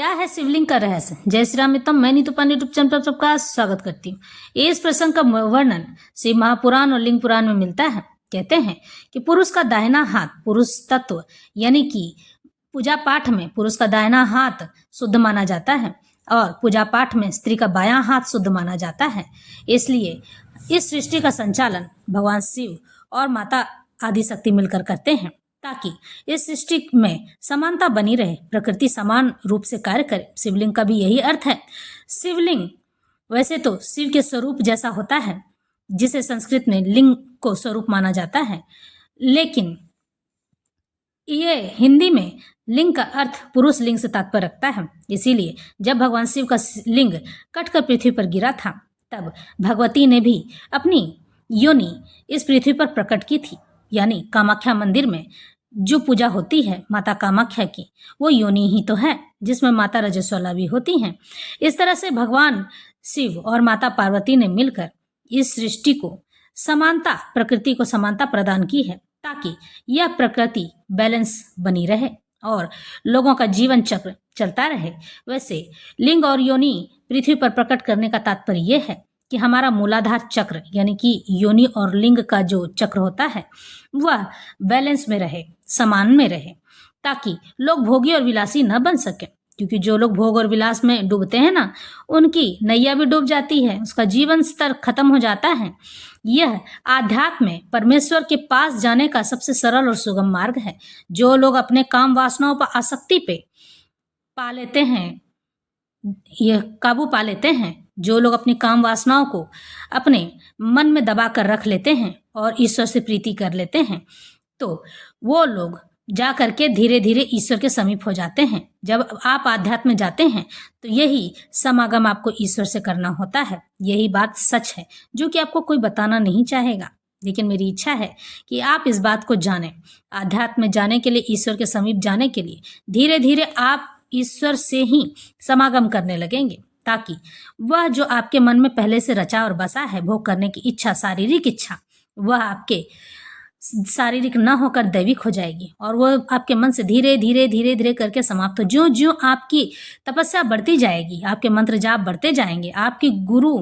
क्या है शिवलिंग का रहस्य? जय श्री राम मित्रम, मैं नीतू पांडे यूट्यूब चैनल पर सबका स्वागत करती हूँ। इस प्रसंग का वर्णन शिव महापुराण और लिंग पुराण में मिलता है। कहते हैं कि पुरुष का दाहिना हाथ पुरुष तत्व यानी कि पूजा पाठ में पुरुष का दाहिना हाथ शुद्ध माना जाता है और पूजा पाठ में स्त्री का बायां हाथ शुद्ध माना जाता है। इसलिए इस सृष्टि का संचालन भगवान शिव और माता आदिशक्ति मिलकर करते हैं ताकि इस सृष्टि में समानता बनी रहे, प्रकृति समान रूप से कार्य करे। शिवलिंग का भी यही अर्थ है। शिवलिंग वैसे तो शिव के स्वरूप जैसा होता है, जिसे संस्कृत में लिंग को स्वरूप माना जाता है, लेकिन ये हिंदी में लिंग का अर्थ पुरुष लिंग से तात्पर्य रखता है। इसीलिए जब भगवान शिव का लिंग कटकर पृथ्वी पर गिरा था, तब भगवती ने भी अपनी योनि इस पृथ्वी पर प्रकट की थी। यानी कामाख्या मंदिर में जो पूजा होती है माता कामाख्या की, वो योनि ही तो है जिसमें माता रजस्वला भी होती हैं। इस तरह से भगवान शिव और माता पार्वती ने मिलकर इस सृष्टि को समानता, प्रकृति को समानता प्रदान की है ताकि यह प्रकृति बैलेंस बनी रहे और लोगों का जीवन चक्र चलता रहे। वैसे लिंग और योनि पृथ्वी पर प्रकट करने का तात्पर्य यह है कि हमारा मूलाधार चक्र यानी कि योनि और लिंग का जो चक्र होता है वह बैलेंस में रहे, समान में रहे, ताकि लोग भोगी और विलासी न बन सके। क्योंकि जो लोग भोग और विलास में डूबते हैं ना, उनकी नैया भी डूब जाती है, उसका जीवन स्तर खत्म हो जाता है। यह आध्यात्म में परमेश्वर के पास जाने का सबसे सरल और सुगम मार्ग है। जो लोग अपने काम वासनाओं पर आसक्ति पे पा लेते हैं, यह काबू पा लेते हैं, जो लोग अपनी काम वासनाओं को अपने मन में दबा कर रख लेते हैं और ईश्वर से प्रीति कर लेते हैं, तो वो लोग जा करके धीरे धीरे ईश्वर के समीप हो जाते हैं। जब आप आध्यात्म में जाते हैं तो यही समागम आपको ईश्वर से करना होता है। यही बात सच है जो कि आपको कोई बताना नहीं चाहेगा, लेकिन मेरी इच्छा है कि आप इस बात को जानें। आध्यात्म में जाने के लिए, ईश्वर के समीप जाने के लिए धीरे धीरे आप ईश्वर से ही समागम करने लगेंगे, ताकि वह जो आपके मन में पहले से रचा और बसा है, भोग करने की इच्छा, शारीरिक इच्छा, वह आपके शारीरिक न होकर दैविक हो जाएगी और वह आपके मन से धीरे धीरे धीरे धीरे करके समाप्त हो। ज्यों ज्यों आपकी तपस्या बढ़ती जाएगी, आपके मंत्र जाप बढ़ते जाएंगे, आपके गुरु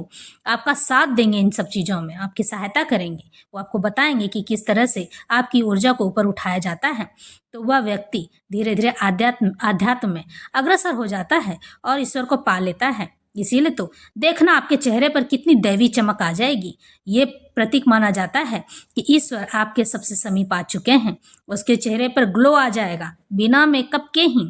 आपका साथ देंगे, इन सब चीज़ों में आपकी सहायता करेंगे, वो आपको बताएंगे कि किस तरह से आपकी ऊर्जा को ऊपर उठाया जाता है, तो वह व्यक्ति धीरे धीरे आध्यात्म में अग्रसर हो जाता है और ईश्वर को पा लेता है। इसीलिए तो देखना आपके चेहरे पर कितनी दैवी चमक आ जाएगी। ये प्रतीक माना जाता है कि ईश्वर आपके सबसे समीप आ चुके हैं। उसके चेहरे पर ग्लो आ जाएगा बिना मेकअप के ही।